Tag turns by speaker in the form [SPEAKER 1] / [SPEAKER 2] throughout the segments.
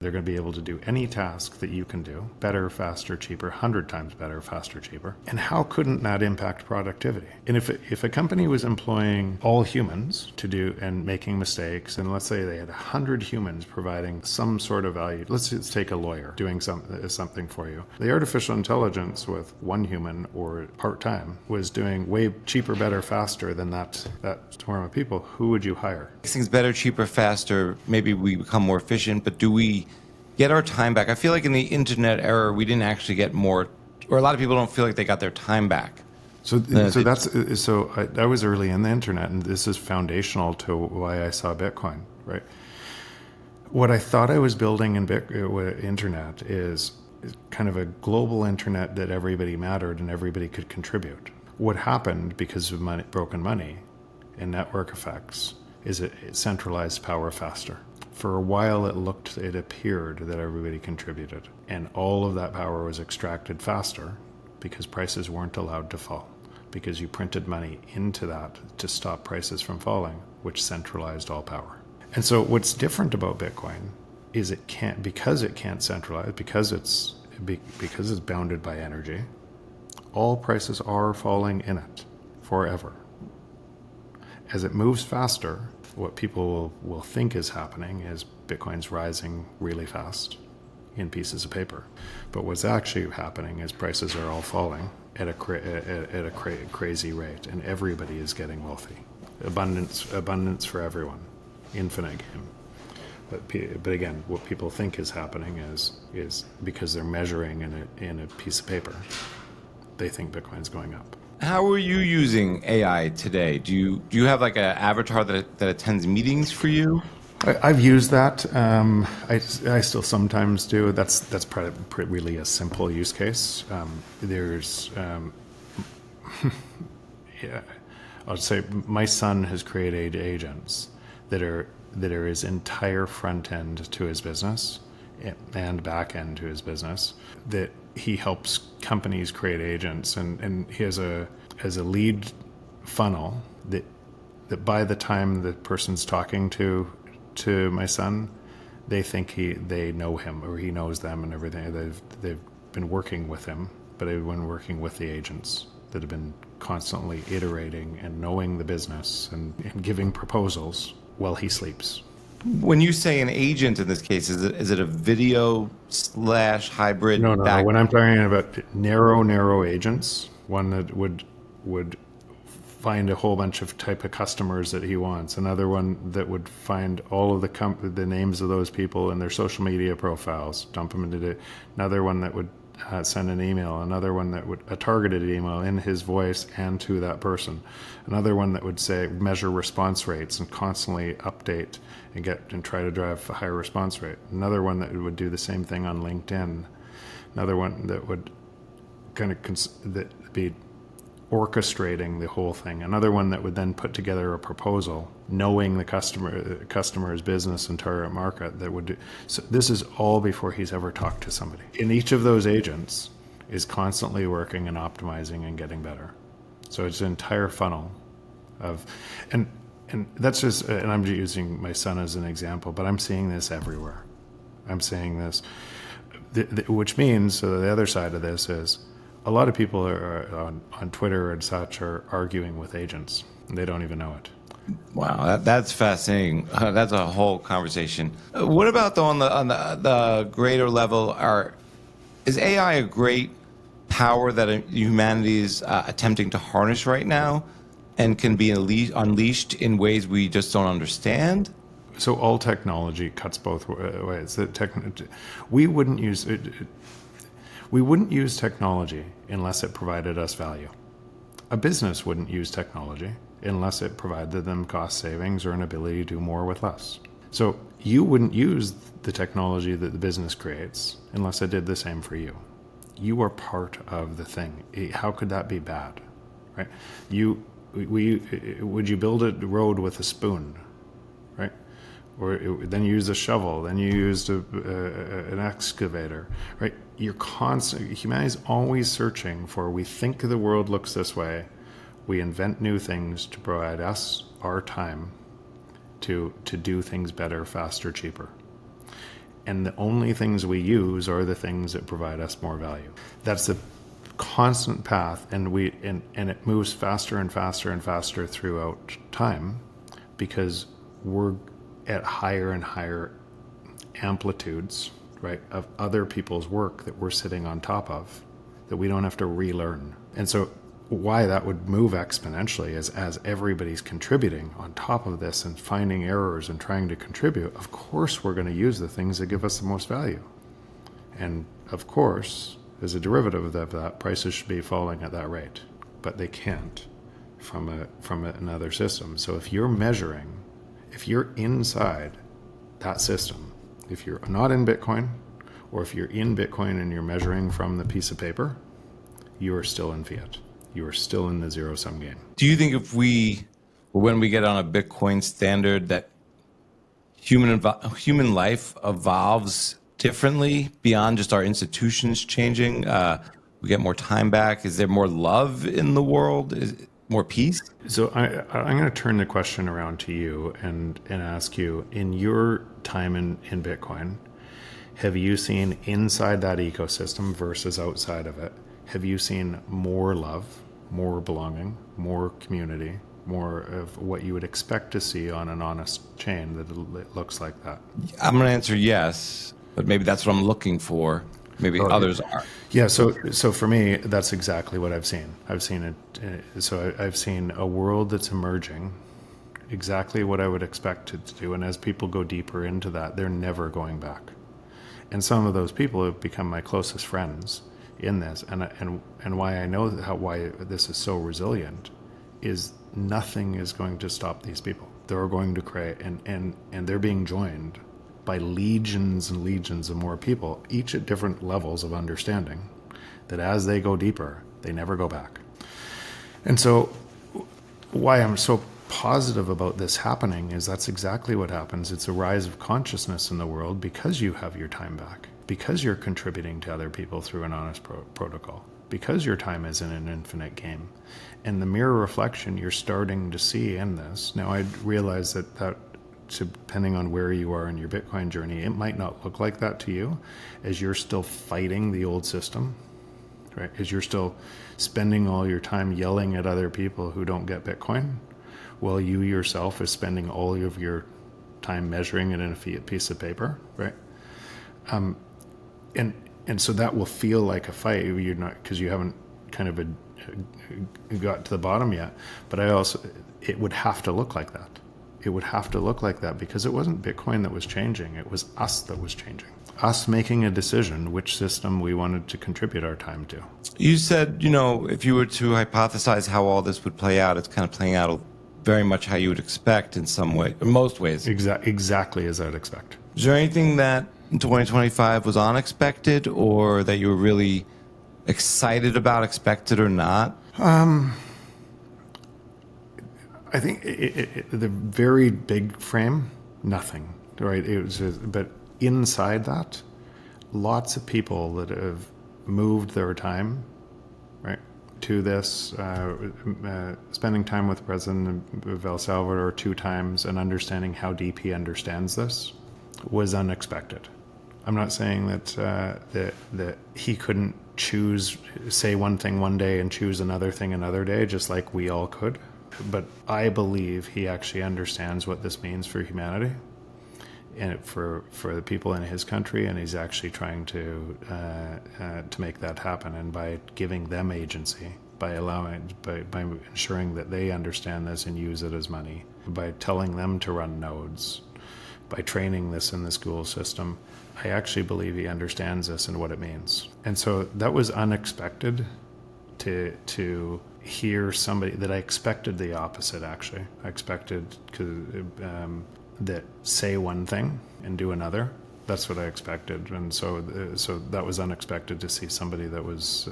[SPEAKER 1] They're going to be able to do any task that you can do better, faster, cheaper, 100 times better, faster, cheaper. And how couldn't that impact productivity? And if a company was employing all humans to do and making mistakes, and let's say they had 100 humans providing some sort of value, let's just take a lawyer doing something for you. The artificial intelligence with one human or part-time was doing way cheaper, better, faster than that swarm of people. Who would you hire?
[SPEAKER 2] Things better, cheaper, faster. Maybe we become more efficient, but do we get our time back? I feel like in the internet era, we didn't actually get more, or a lot of people don't feel like they got their time back.
[SPEAKER 1] So I was early in the internet, and this is foundational to why I saw Bitcoin, right? What I thought I was building in internet is kind of a global internet that everybody mattered and everybody could contribute. What happened because of broken money and network effects is it centralized power faster. For a while, it appeared that everybody contributed, and all of that power was extracted faster because prices weren't allowed to fall, because you printed money into that to stop prices from falling, which centralized all power. And so what's different about Bitcoin is because it can't centralize, because it's bounded by energy, all prices are falling in it forever. As it moves faster, what people will think is happening is Bitcoin's rising really fast in pieces of paper. But what's actually happening is prices are all falling at a crazy rate, and everybody is getting wealthy. Abundance for everyone, infinite game. But again, what people think is happening is because they're measuring in a piece of paper, they think Bitcoin's going up.
[SPEAKER 2] How are you using AI today? Do you have like an avatar that attends meetings for you?
[SPEAKER 1] I've used that. I still sometimes do. That's really a simple use case. I'll say my son has created agents that are his entire front end to his business and back end to his business, that he helps companies create agents, and he has a lead funnel that by the time the person's talking to my son, they think they know him or he knows them and everything. They've been working with him, but they've been working with the agents that have been constantly iterating and knowing the business and giving proposals while he sleeps.
[SPEAKER 2] When you say an agent in this case, is it a video / hybrid?
[SPEAKER 1] No. When I'm talking about narrow agents, one that would find a whole bunch of type of customers that he wants. Another one that would find all of the names of those people and their social media profiles, dump them into it. Another one that would send an email. Another one that would a targeted email in his voice and to that person. Another one that would measure response rates and constantly update and try to drive a higher response rate. Another one that would do the same thing on LinkedIn. Another one that would be orchestrating the whole thing. Another one that would then put together a proposal, knowing the customer's business and target market, that would do. So this is all before he's ever talked to somebody. And each of those agents is constantly working and optimizing and getting better. So it's an entire funnel of, and that's just, and I'm using my son as an example, but I'm seeing this everywhere. I'm seeing this, which means, so the other side of this is, a lot of people are on Twitter and such are arguing with agents. They don't even know it.
[SPEAKER 2] Wow, that's fascinating. That's a whole conversation. What about though on the greater level? Is AI a great power that humanity is attempting to harness right now, and can be unleashed in ways we just don't understand?
[SPEAKER 1] So all technology cuts both ways. We wouldn't use it. We wouldn't use technology unless it provided us value. A business wouldn't use technology unless it provided them cost savings or an ability to do more with less. So you wouldn't use the technology that the business creates unless it did the same for you. You are part of the thing. How could that be bad, right? Would you build a road with a spoon, right? Or then you use a shovel, then you used an excavator, right? Humanity's always searching for, we think the world looks this way, we invent new things to provide us our time to do things better, faster, cheaper. And the only things we use are the things that provide us more value. That's a constant path, and it moves faster and faster and faster throughout time, because we're at higher and higher amplitudes, right, of other people's work that we're sitting on top of, that we don't have to relearn. And so why that would move exponentially is as everybody's contributing on top of this and finding errors and trying to contribute, of course we're going to use the things that give us the most value. And of course, as a derivative of that, prices should be falling at that rate, but they can't from another system. So if you're measuring, if you're inside that system, if you're not in Bitcoin, or if you're in Bitcoin and you're measuring from the piece of paper, you are still in fiat. You are still in the zero-sum game.
[SPEAKER 2] Do you think when we get on a Bitcoin standard, that human life evolves differently beyond just our institutions changing? We get more time back. Is there more love in the world? Is it more peace?
[SPEAKER 1] So I'm going to turn the question around to you and ask you, in your time in Bitcoin, have you seen inside that ecosystem versus outside of it? Have you seen more love, more belonging, more community, more of what you would expect to see on an honest chain that it looks like that?
[SPEAKER 2] I'm going to answer yes, but maybe that's what I'm looking for. Maybe others are.
[SPEAKER 1] Yeah, so for me, that's exactly what I've seen. I've seen it. So I've seen a world that's emerging, exactly what I would expect it to do. And as people go deeper into that, they're never going back. And some of those people have become my closest friends in this. And why I know why this is so resilient is nothing is going to stop these people. They're going to create, and they're being joined by legions and legions of more people, each at different levels of understanding, that as they go deeper, they never go back. And so why I'm so positive about this happening is that's exactly what happens. It's a rise of consciousness in the world because you have your time back, because you're contributing to other people through an honest protocol, because your time isn't an infinite game. And the mirror reflection you're starting to see in this, now I realize that depending on where you are in your Bitcoin journey, it might not look like that to you, as you're still fighting the old system, right? As you're still spending all your time yelling at other people who don't get Bitcoin, while you yourself is spending all of your time measuring it in a fiat piece of paper, right? And so that will feel like a fight. You're not, because you haven't kind of got to the bottom yet. But it would have to look like that. It would have to look like that, because it wasn't Bitcoin that was changing. It was us that was changing. Us making a decision which system we wanted to contribute our time to.
[SPEAKER 2] You said, if you were to hypothesize how all this would play out, it's kind of playing out very much how you would expect in some way, in most ways.
[SPEAKER 1] Exactly as I'd expect.
[SPEAKER 2] Is there anything that in 2025 was unexpected, or that you were really excited about, expected or not?
[SPEAKER 1] I think the very big frame, nothing, right? But inside that, lots of people that have moved their time, right, to this, spending time with the President of El Salvador 2 times and understanding how deep he understands this was unexpected. I'm not saying that he couldn't say one thing one day and choose another thing another day, just like we all could. But I believe he actually understands what this means for humanity and for the people in his country, and he's actually trying to make that happen. And by giving them agency, by ensuring that they understand this and use it as money, by telling them to run nodes, by training this in the school system, I actually believe he understands this and what it means. And so that was unexpected to hear somebody that I expected the opposite, actually. I expected that say one thing and do another. That's what I expected. And so that was unexpected to see somebody that was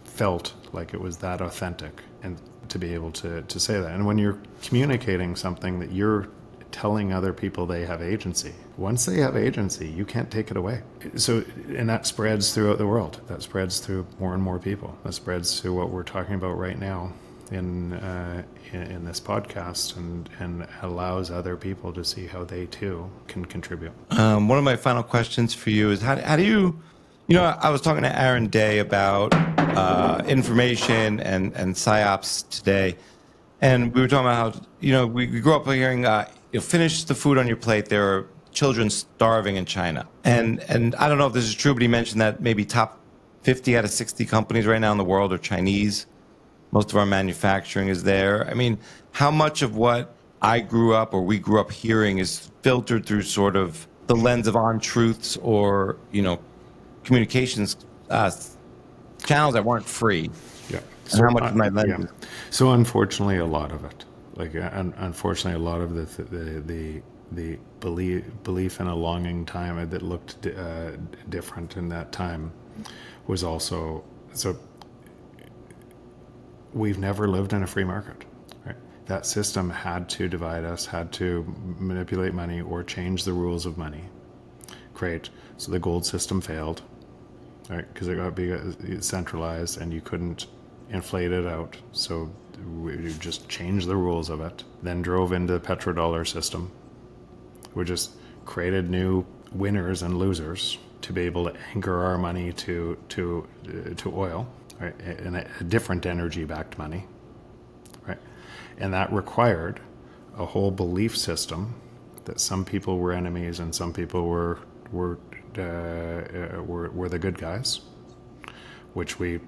[SPEAKER 1] felt like it was that authentic, and to be able to say that. And when you're communicating something that you're telling other people they have agency. Once they have agency, you can't take it away. So, and that spreads throughout the world. That spreads through more and more people. That spreads through what we're talking about right now in this podcast and allows other people to see how they too can contribute.
[SPEAKER 2] One of my final questions for you is how do you, I was talking to Aaron Day about information and Psyops today, and we were talking about how, we grew up hearing, finish the food on your plate. There are children starving in China. And I don't know if this is true, but he mentioned that maybe top 50 out of 60 companies right now in the world are Chinese. Most of our manufacturing is there. I mean, how much of what I grew up or we grew up hearing is filtered through sort of the lens of untruths or, communications channels that weren't free?
[SPEAKER 1] Yeah.
[SPEAKER 2] And how much of my lens?
[SPEAKER 1] Yeah. So unfortunately, a lot of it, unfortunately, a lot of the belief in a longing time that looked different in that time was also so. We've never lived in a free market, right? That system had to divide us, had to manipulate money or change the rules of money. Great. So the gold system failed, right? Because it got centralized and you couldn't inflate it out. So we just changed the rules of it. Then drove into the petrodollar system. We just created new winners and losers to be able to anchor our money to oil. Right, and a different energy-backed money, right, and that required a whole belief system that some people were enemies and some people were the good guys, which we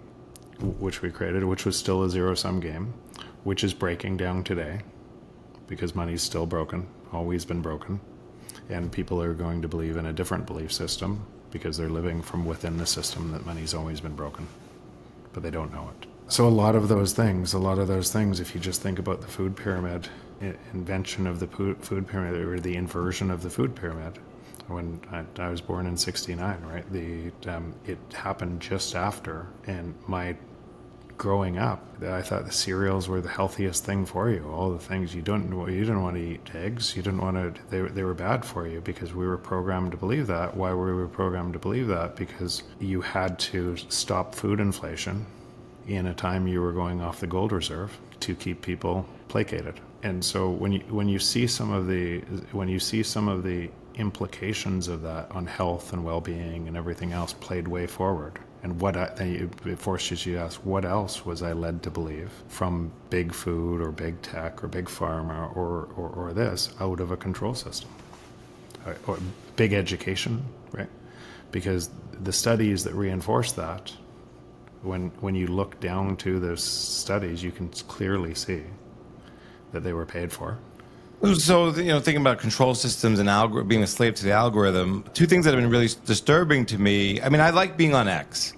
[SPEAKER 1] created, which was still a zero-sum game, which is breaking down today, because money's still broken, always been broken, and people are going to believe in a different belief system because they're living from within the system that money's always been broken. But they don't know it. So a lot of those things, if you just think about the food pyramid, invention of the food pyramid, or the inversion of the food pyramid, when I was born in '69, right? It happened just after, and my growing up, I thought the cereals were the healthiest thing for you. All the things you didn't want to eat eggs. You didn't want to. They were bad for you because we were programmed to believe that. Why were we programmed to believe that? Because you had to stop food inflation in a time you were going off the gold reserve to keep people placated. And so when you see some of the implications of that on health and well-being and everything else played way forward. And it forces you to ask, what else was I led to believe from big food or big tech or big pharma or this out of a control system? Or big education, right? Because the studies that reinforce that, when you look down to those studies, you can clearly see that they were paid for.
[SPEAKER 2] So, thinking about control systems and being a slave to the algorithm, two things that have been really disturbing to me. I mean, I like being on X.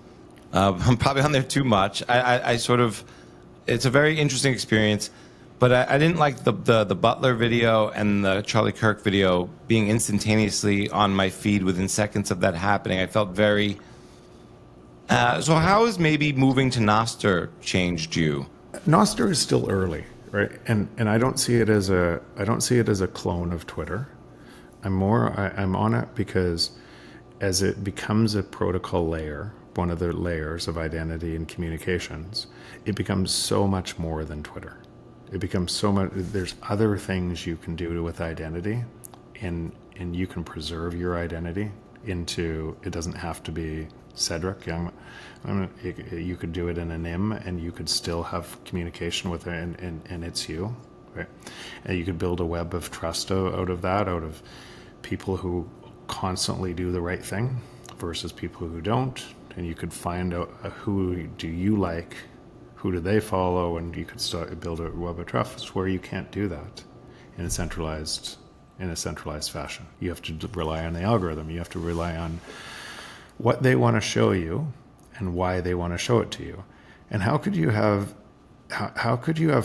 [SPEAKER 2] I'm probably on there too much. It's a very interesting experience, but I didn't like the Butler video and the Charlie Kirk video being instantaneously on my feed within seconds of that happening. I felt very... so how has maybe moving to Nostr changed you?
[SPEAKER 1] Nostr is still early. Right, and I don't see it as a clone of Twitter. I'm on it because as it becomes a protocol layer, one of the layers of identity and communications, it becomes so much more than Twitter. It becomes so much. There's other things you can do with identity, and you can preserve your identity into. It doesn't have to be Cedric Young. You could do it in a NIM, and you could still have communication with it, and it's you, right? And you could build a web of trust out of that, out of people who constantly do the right thing versus people who don't, and you could find out who do you like, who do they follow, and you could start build a web of trust where you can't do that in a centralized fashion. You have to rely on the algorithm. You have to rely on what they want to show you and why they want to show it to you. And how could you have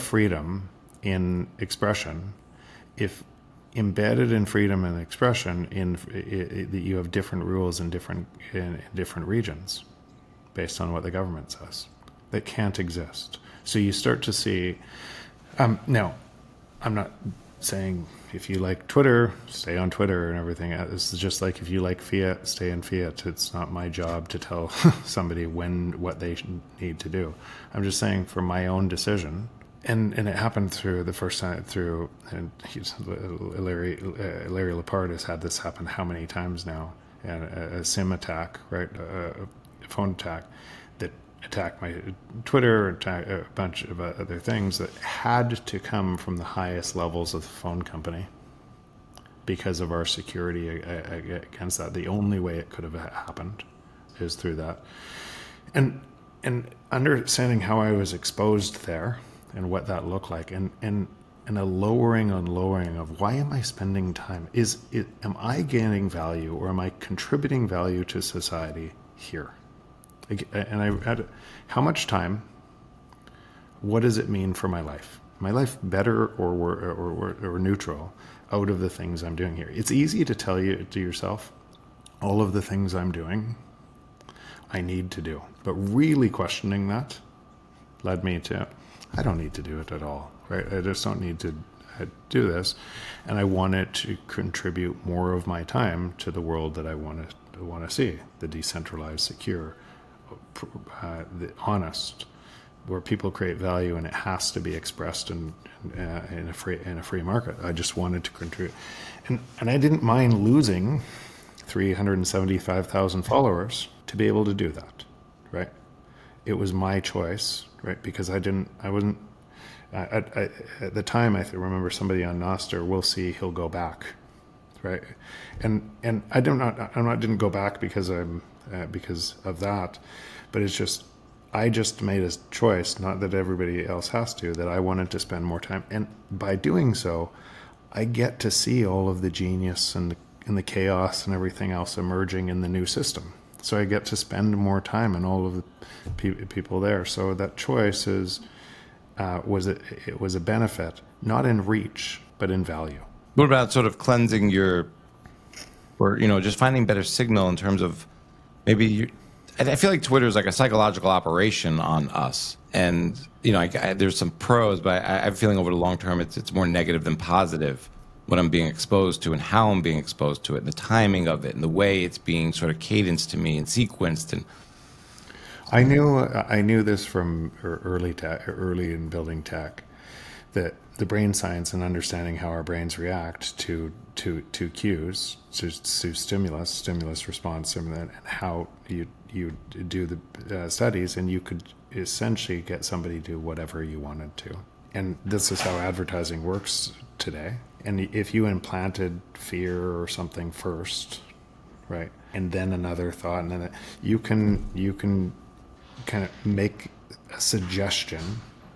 [SPEAKER 1] freedom in expression if embedded in freedom and expression that you have different rules in different regions based on what the government says? That can't exist. So you start to see, no, I'm not saying if you like Twitter, stay on Twitter and everything. It's just like if you like fiat, stay in fiat. It's not my job to tell somebody what they need to do. I'm just saying for my own decision, And it happened through the first time through, and Larry Lepard has had this happen how many times now? And a SIM attack, right? A phone attack that attacked my Twitter, attacked a bunch of other things that had to come from the highest levels of the phone company because of our security against that. The only way it could have happened is through that. And understanding how I was exposed there and what that looked like, and a lowering of why am I spending time? Am I gaining value or am I contributing value to society here? And I had how much time? What does it mean for my life? My life better or neutral out of the things I'm doing here? It's easy to tell you to yourself all of the things I'm doing I need to do, but really questioning that led me to, I don't need to do it at all, right? I just don't need to do this. And I wanted to contribute more of my time to the world that I want to see, the decentralized, secure, the honest, where people create value and it has to be expressed in a free market. I just wanted to contribute. And I didn't mind losing 375,000 followers to be able to do that, right? It was my choice, right? Because at the time, I remember somebody on Nostr, we'll see, he'll go back, right? And I didn't go back because of that, but it's just, I just made a choice, not that everybody else has to, that I wanted to spend more time. And by doing so, I get to see all of the genius and the chaos and everything else emerging in the new system. So I get to spend more time and all of the people there. So that choice was a benefit, not in reach, but in value.
[SPEAKER 2] What about sort of cleansing just finding better signal in terms of I feel like Twitter is like a psychological operation on us. And, there's some pros, but I'm feeling over the long term, it's more negative than positive, what I'm being exposed to and how I'm being exposed to it, and the timing of it, and the way it's being sort of cadenced to me and sequenced. And
[SPEAKER 1] I knew this from early in building tech, that the brain science and understanding how our brains react to cues, to stimulus response, and how you do the studies, and you could essentially get somebody to do whatever you wanted to. And this is how advertising works today. And if you implanted fear or something first, right, and then another thought, and then you can kind of make a suggestion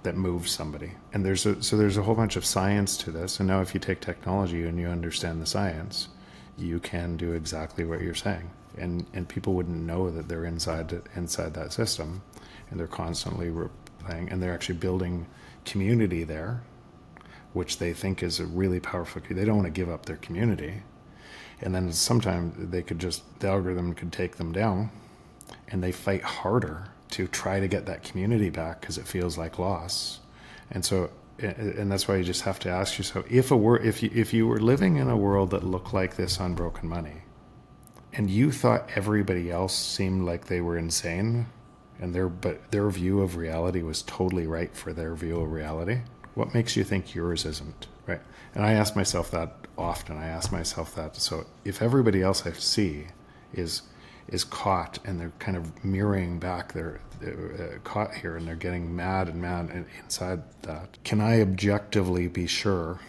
[SPEAKER 1] that moves somebody. And there's a whole bunch of science to this. And now if you take technology and you understand the science, you can do exactly what you're saying. And people wouldn't know that they're inside that system, and they're constantly replaying, and they're actually building community there, which they think is a really powerful. They don't want to give up their community, and then sometimes the algorithm could take them down, and they fight harder to try to get that community back because it feels like loss. And that's why you just have to ask yourself, if you were living in a world that looked like this on Broken Money, and you thought everybody else seemed like they were insane, but their view of reality was totally right for their view of reality, what makes you think yours isn't, right? And I ask myself that often. So if everybody else I see is caught, and they're kind of mirroring back, they're caught here, and they're getting mad inside that, can I objectively be sure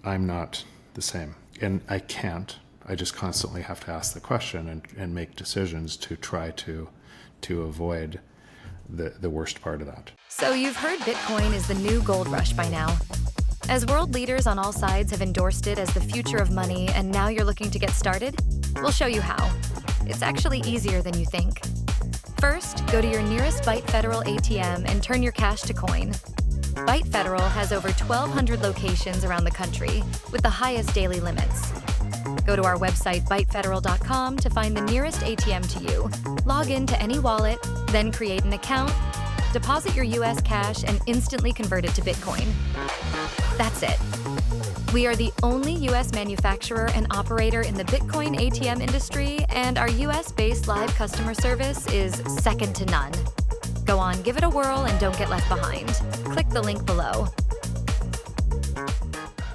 [SPEAKER 1] I'm not the same? And I can't. I just constantly have to ask the question and make decisions to try to avoid the worst part of that.
[SPEAKER 3] So you've heard Bitcoin is the new gold rush by now. As world leaders on all sides have endorsed it as the future of money, and now you're looking to get started, we'll show you how. It's actually easier than you think. First, go to your nearest Byte Federal ATM and turn your cash to coin. Byte Federal has over 1,200 locations around the country with the highest daily limits. Go to our website, bytefederal.com, to find the nearest ATM to you. Log in to any wallet, then create an account, deposit your US cash, and instantly convert it to Bitcoin. That's it. We are the only US manufacturer and operator in the Bitcoin ATM industry, and our US-based live customer service is second to none. Go on, give it a whirl, and don't get left behind. Click the link below.